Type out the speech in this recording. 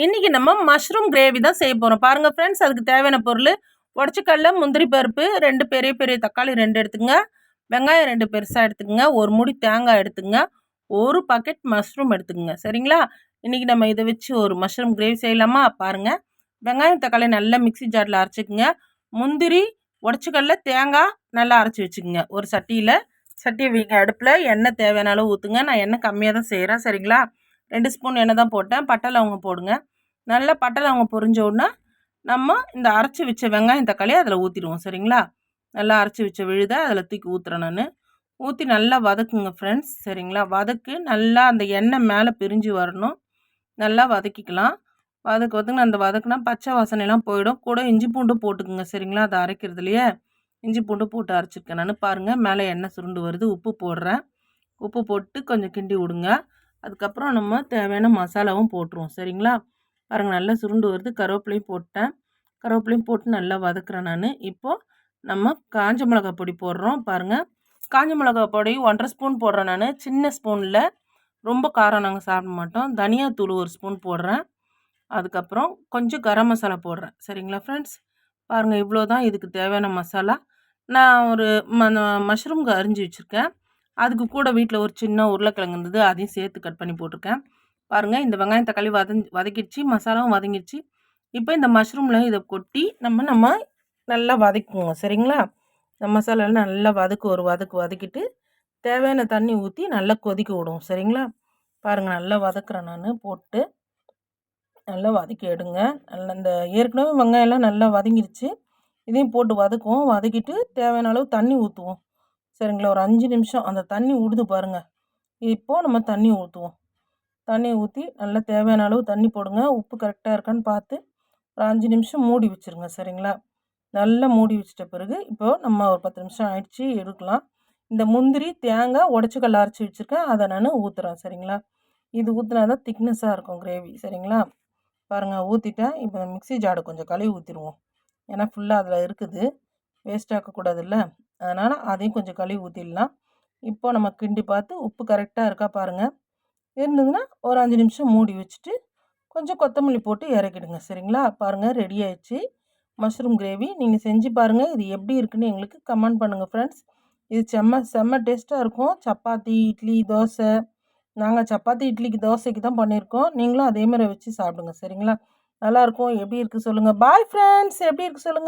இன்றைக்கி நம்ம mushroom gravy தான் செய்ய போகிறோம். பாருங்கள் ஃப்ரெண்ட்ஸ், அதுக்கு தேவையான பொருள் உடச்சிக்கடல, முந்திரி பருப்பு, 2 பெரிய பெரிய தக்காளி 2 எடுத்துங்க, வெங்காயம் 2 பெருசாக எடுத்துக்கங்க, ஒரு மூடி தேங்காய் எடுத்துங்க, ஒரு பாக்கெட் மஷ்ரூம் எடுத்துக்கங்க. சரிங்களா? இன்றைக்கி நம்ம இதை வச்சு ஒரு மஷ்ரூம் கிரேவி செய்யலாமா? பாருங்கள், வெங்காயம் தக்காளி நல்லா மிக்ஸி ஜாரில் அரைச்சிக்கங்க, முந்திரி உடச்சிக்கடல தேங்காய் நல்லா அரைச்சி வச்சுக்கோங்க. ஒரு சட்டியை வைங்க அடுப்பில், எண்ணெய் தேவையான அளவு ஊற்றுங்க. நான் எண்ணெய் கம்மியாக தான் செய்கிறேன். சரிங்களா? 2 ஸ்பூன் எண்ணெய் தான் போட்டேன். பட்டை லவங்கம் போடுங்க. நல்லா பட்டை லவங்கம் பொரிஞ்ச உடனே நம்ம இந்த அரைச்சி வச்ச வெங்காயம் தக்காளி அதில் ஊற்றிடுவோம். சரிங்களா? நல்லா அரைச்சி வச்ச விழுத அதில் தூக்கி ஊற்றுறேன். நான் ஊற்றி நல்லா வதக்குங்க ஃப்ரெண்ட்ஸ். சரிங்களா? வதக்கு நல்லா அந்த எண்ணெய் மேலே பிரிஞ்சு வரணும். நல்லா வதக்கிக்கலாம். வதக்குனா அந்த வதக்குனா பச்சை வாசனைலாம் போயிடும். கூட இஞ்சி பூண்டு போட்டுக்குங்க. சரிங்களா? அதை அரைக்கிறதுலையே இஞ்சி பூண்டு போட்டு அரைச்சிருக்கேன் நான். பாருங்கள், மேலே எண்ணெய் சுருண்டு வருது. உப்பு போடுறேன். உப்பு போட்டு கொஞ்சம் கிண்டி விடுங்க. அதுக்கப்புறம் நம்ம தேவையான மசாலாவும் போட்டுருவோம். சரிங்களா? பாருங்கள், நல்லா சுருண்டு வருது. கருவேப்பிலையும் போட்டேன். கருவேப்பிலையும் போட்டு நல்லா வதக்குறேன் நான். இப்போது நம்ம காஞ்ச மிளகா பொடி போடுறோம். பாருங்கள், காஞ்ச மிளகா பொடி 1.5 ஸ்பூன் போடுறேன் நான். சின்ன ஸ்பூனில், ரொம்ப காரம் நாங்கள் சாப்பிட மாட்டோம். தனியாத்தூள் 1 ஸ்பூன் போடுறேன். அதுக்கப்புறம் கொஞ்சம் கரம் மசாலா போடுறேன். சரிங்களா ஃப்ரெண்ட்ஸ்? பாருங்கள், இவ்வளோ தான் இதுக்கு தேவையான மசாலா. நான் ஒரு மஷ்ரூம்க்கு அரிஞ்சு வச்சுருக்கேன். அதுக்கு கூட வீட்டில் ஒரு சின்ன உருளைக்கிழங்கு இருந்தது, அதையும் சேர்த்து கட் பண்ணி போட்டிருக்கேன். பாருங்கள், இந்த வெங்காயம் தக்காளி வதக்கிடுச்சு, மசாலாவும் வதங்கிடுச்சு. இப்போ இந்த மஷ்ரூமில் இதை கொட்டி நம்ம நல்லா வதக்குவோம். சரிங்களா? இந்த மசாலாவில் நல்லா ஒரு வதக்கிட்டு தேவையான தண்ணி ஊற்றி நல்லா கொதிக்க விடுவோம். சரிங்களா? பாருங்கள், நல்லா வதக்குறேன் நான். போட்டு நல்லா வதக்கி எடுங்க. நல்லா இந்த ஏற்கனவே வெங்காயம்லாம் நல்லா வதங்கிடுச்சு. இதையும் போட்டு வதக்குவோம். வதக்கிட்டு தேவையான அளவு தண்ணி ஊற்றுவோம். சரிங்களா? ஒரு 5 நிமிஷம் அந்த தண்ணி விடுது பாருங்கள். இப்போது நம்ம தண்ணி ஊற்றுவோம். தண்ணி ஊற்றி நல்லா தேவையான அளவு தண்ணி போடுங்க. உப்பு கரெக்டாக இருக்கான்னு பார்த்து ஒரு 5 நிமிஷம் மூடி வச்சுருங்க. சரிங்களா? நல்லா மூடி வச்சிட்ட பிறகு இப்போது நம்ம ஒரு 10 நிமிஷம் ஆயிடுச்சு, எடுக்கலாம். இந்த முந்திரி தேங்காய் உடச்சிக்கல்ல அரைச்சி வச்சுருக்கேன், அதை நான் ஊற்றுறேன். சரிங்களா? இது ஊற்றினா தான் திக்னஸாக இருக்கும் கிரேவி. சரிங்களா? பாருங்கள், ஊற்றிட்டேன். இப்போ மிக்ஸி ஜாரை கொஞ்சம் கழுவி ஊற்றிடுவோம். ஏன்னா ஃபுல்லாக அதில் இருக்குது, வேஸ்ட் ஆக்கக்கூடாதுல்ல. அதனால் அதையும் கொஞ்சம் கழுவி ஊற்றிடலாம். இப்போ நம்ம கிண்டி பார்த்து உப்பு கரெக்டாக இருக்கா பாருங்கள். இருந்ததுன்னா ஒரு 5 நிமிஷம் மூடி வச்சுட்டு கொஞ்சம் கொத்தமல்லி போட்டு இறக்கிடுங்க. சரிங்களா? பாருங்கள், ரெடி ஆயிடுச்சு மஷ்ரூம் கிரேவி. நீங்கள் செஞ்சு பாருங்கள், இது எப்படி இருக்குன்னு எங்களுக்கு கமெண்ட் பண்ணுங்கள் ஃப்ரெண்ட்ஸ். இது செம்ம டேஸ்ட்டாக இருக்கும். சப்பாத்தி, இட்லி, தோசை. நாங்கள் சப்பாத்தி, இட்லிக்கு, தோசைக்கு தான் பண்ணியிருக்கோம். நீங்களும் அதேமாதிரி வச்சு சாப்பிடுங்க. சரிங்களா? நல்லாயிருக்கும். எப்படி இருக்குது சொல்லுங்கள். பாய் ஃப்ரெண்ட்ஸ், எப்படி இருக்குது சொல்லுங்கள்.